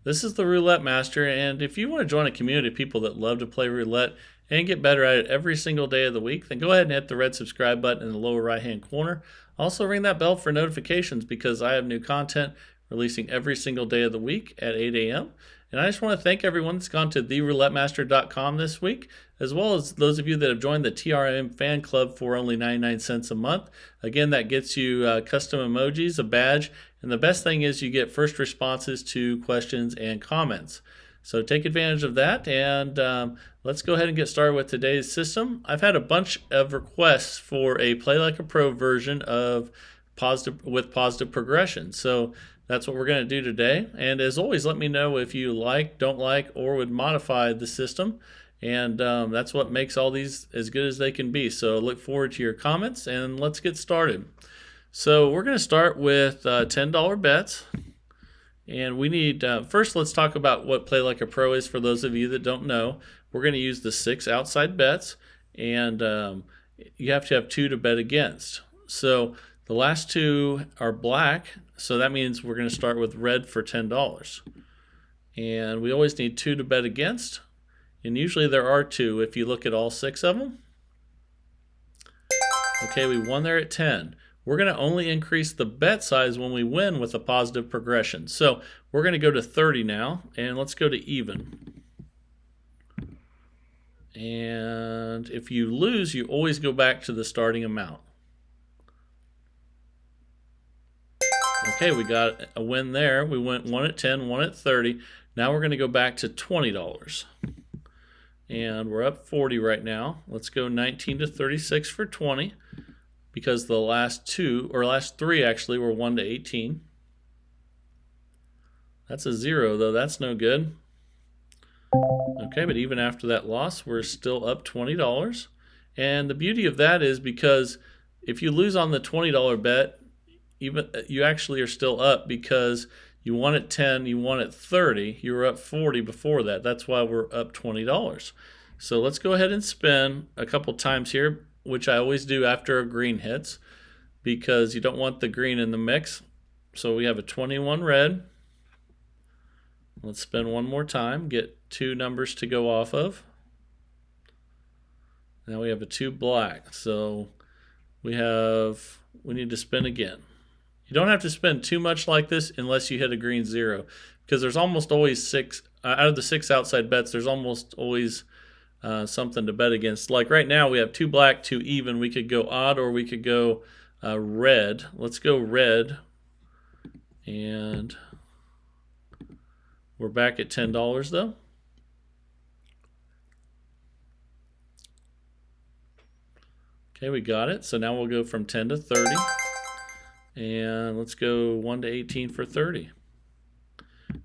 This is the Roulette Master, and if you want to join a community of people that love to play roulette and get better at it every single day of the week, then go ahead and hit the red subscribe button in the lower right hand corner. Also, ring that bell for notifications because I have new content releasing every single day of the week at 8 a.m. And I just want to thank everyone that's gone to theroulettemaster.com this week, as well as those of you that have joined the TRM fan club for only 99 cents a month. Again, that gets you custom emojis, a badge, and the best thing is you get first responses to questions and comments. So take advantage of that, and let's go ahead and get started with today's system. I've had a bunch of requests for a Play Like a Pro version of positive progression. So that's what we're going to do today. And as always, let me know if you like, don't like, or would modify the system. And that's what makes all these as good as they can be. So look forward to your comments, and let's get started. So we're going to start with $10 bets. And we need, first let's talk about what Play Like a Pro is for those of you that don't know. We're going to use the 6 outside bets, and you have to have 2 to bet against. So the last 2 are black, so that means we're going to start with red for $10. And we always need 2 to bet against, and usually there are 2 if you look at all 6 of them. Okay, we won there at 10. We're going to only increase the bet size when we win with a positive progression. So we're going to go to 30 now, and let's go to even. And if you lose, you always go back to the starting amount. Okay, we got a win there. We went 1 at 10, 1 at 30. Now we're going to go back to $20. And we're up 40 right now. Let's go 19 to 36 for 20. Because the last 3 actually were 1 to 18. That's a 0 though, that's no good. Okay, but even after that loss, we're still up $20. And the beauty of that is because if you lose on the $20 bet, you actually are still up because you won at 10, you won at 30, you were up 40 before that. That's why we're up $20. So let's go ahead and spin a couple times here, which I always do after a green hits because you don't want the green in the mix. So we have a 21 red. Let's spin one more time, get 2 numbers to go off of. Now we have a 2 black. So we need to spin again. You don't have to spin too much like this unless you hit a green 0 because there's almost always 6 out of the 6 outside bets, there's almost always something to bet against. Like right now, we have 2 black, 2 even. We could go odd or we could go red. Let's go red. And we're back at $10 though. Okay, we got it. So now we'll go from 10 to 30. And let's go 1 to 18 for 30.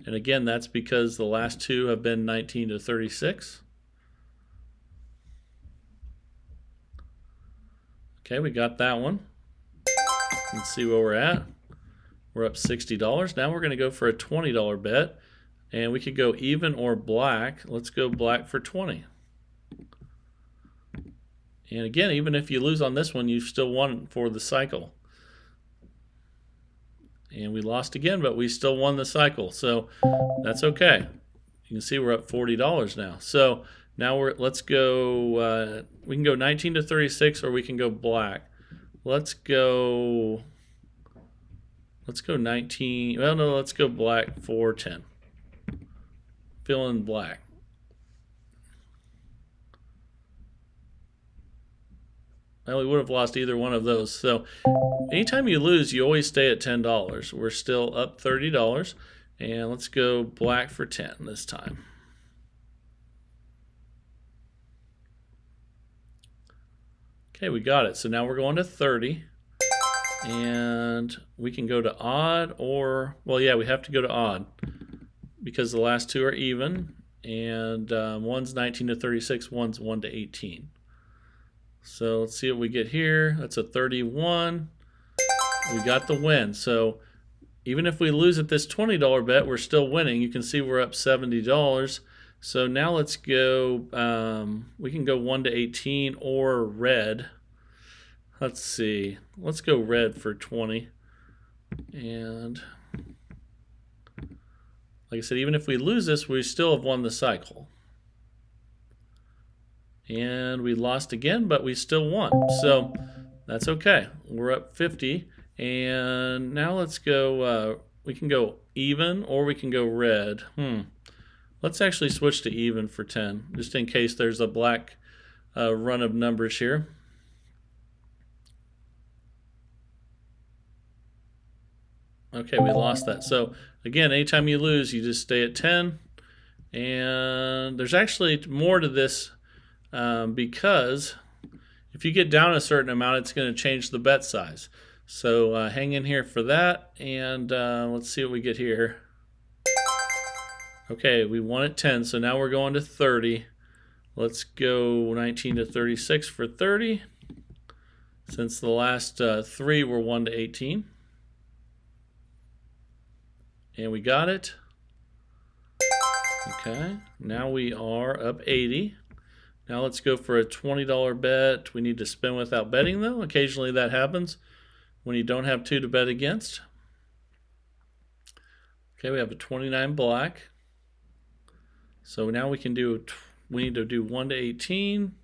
And again, that's because the last 2 have been 19 to 36. Okay, we got that one. Let's see where we're at. We're up $60. Now we're going to go for a $20 bet. And we could go even or black. Let's go black for 20. And again, even if you lose on this one, you still won for the cycle. And we lost again, but we still won the cycle. So that's okay. You can see we're up $40 now. So now let's go, we can go 19 to 36 or we can go black. Let's go 19, well no, let's go black for 10. Fill in black. Well, we would have lost either one of those. So anytime you lose, you always stay at $10. We're still up $30. And let's go black for 10 this time. Okay, we got it. So now we're going to 30. And we can go to odd or, well, yeah, we have to go to odd because the last 2 are even. And one's 19 to 36, one's 1 to 18. So let's see what we get here. That's a 31. We got the win. So even if we lose at this $20 bet, we're still winning. You can see we're up $70. So now let's go, we can go 1 to 18 or red. Let's see. Let's go red for 20. And Like I said, even if we lose this, we still have won the cycle. And we lost again, but we still won. So that's okay. We're up 50. And now let's go, we can go even or we can go red. Let's actually switch to even for 10, just in case there's a black run of numbers here. Okay, we lost that. So again, anytime you lose, you just stay at 10. And there's actually more to this because if you get down a certain amount, it's going to change the bet size. So hang in here for that, and let's see what we get here. Okay, we won at 10, so now we're going to 30. Let's go 19 to 36 for 30, since the last 3 were 1 to 18. And we got it. Okay, now we are up 80. Now let's go for a $20 bet. We need to spin without betting, though. Occasionally that happens when you don't have 2 to bet against. Okay, we have a 29 black. So now we can do, we need to do 1 to 18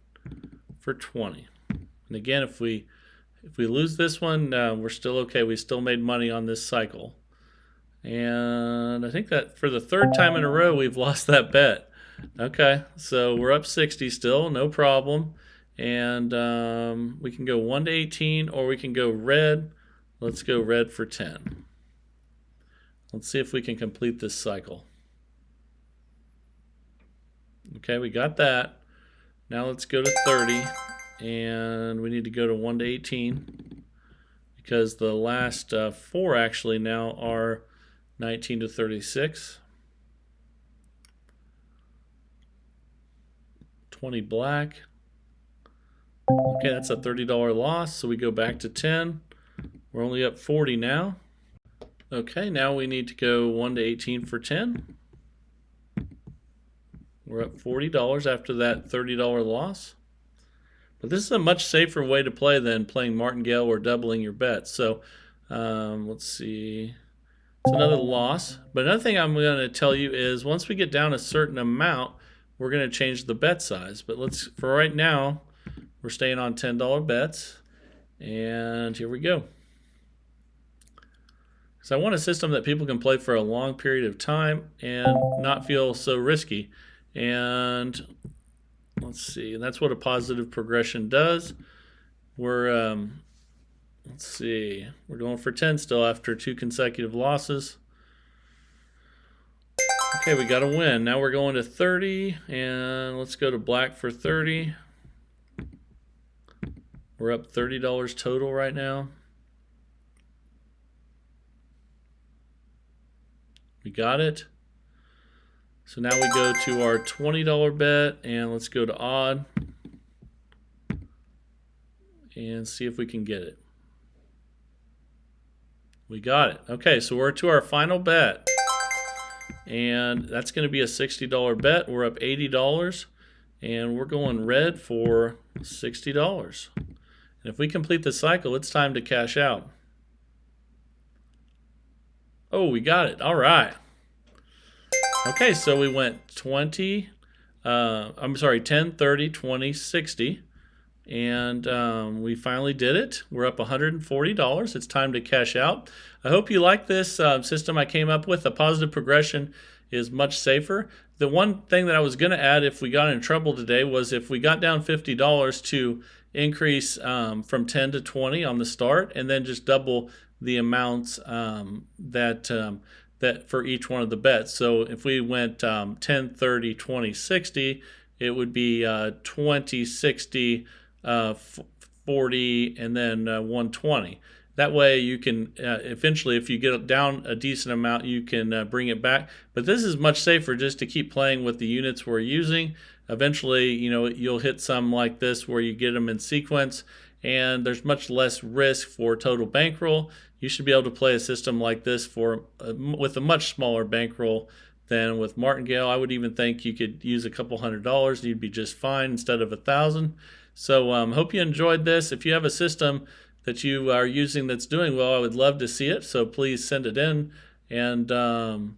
for 20. And again, if we lose this one, we're still okay. We still made money on this cycle. And I think that for the 3rd time in a row, we've lost that bet. Okay, so we're up 60 still, no problem. And we can go 1 to 18 or we can go red. Let's go red for 10. Let's see if we can complete this cycle. Okay, we got that. Now let's go to 30, and we need to go to 1 to 18 because the last 4 actually now are 19 to 36. 20 black. Okay, that's a $30 loss, so we go back to 10. We're only up 40 now. Okay, now we need to go 1 to 18 for 10. We're up $40 after that $30 loss. But this is a much safer way to play than playing martingale or doubling your bets. So let's see. It's another loss. But another thing I'm going to tell you is once we get down a certain amount, we're going to change the bet size. But for right now, we're staying on $10 bets. And here we go. So I want a system that people can play for a long period of time and not feel so risky. And let's see, that's what a positive progression does. We're let's see, we're going for 10 still after 2 consecutive losses. Okay, we got a win. Now we're going to 30, and let's go to black for 30. We're up $30 total right now. We got it. So now we go to our $20 bet, and let's go to odd and see if we can get it. We got it. Okay, so we're to our final bet, and that's going to be a $60 bet. We're up $80, and we're going red for $60. And if we complete the cycle, it's time to cash out. Oh, we got it. All right. Okay, so we went 10, 30, 20, 60. And we finally did it. We're up $140. It's time to cash out. I hope you like this system I came up with. The positive progression is much safer. The one thing that I was going to add if we got in trouble today was if we got down $50 to increase from 10 to 20 on the start and then just double the amounts that for each one of the bets. So if we went 10, 30, 20, 60, it would be 20, 60, 40, and then 120. That way you can eventually, if you get down a decent amount, you can bring it back. But this is much safer just to keep playing with the units we're using. Eventually, you'll hit some like this where you get them in sequence, and there's much less risk for total bankroll. You should be able to play a system like this with a much smaller bankroll than with martingale. I would even think you could use a couple $100 and you'd be just fine instead of $1,000. So hope you enjoyed this. If you have a system that you are using that's doing well, I would love to see it. So please send it in. And the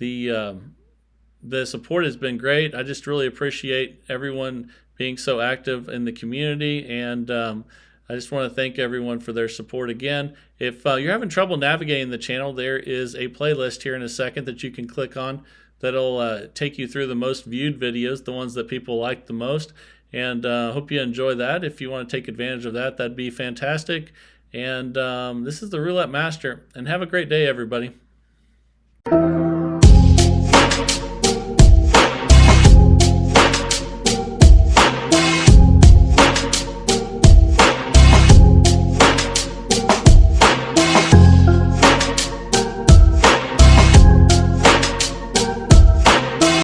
the support has been great. I just really appreciate everyone being so active in the community, and I just want to thank everyone for their support again. If you're having trouble navigating the channel, there is a playlist here in a second that you can click on that'll take you through the most viewed videos, the ones that people like the most, and hope you enjoy that. If you want to take advantage of that, that'd be fantastic. And this is the Roulette Master, and have a great day, everybody.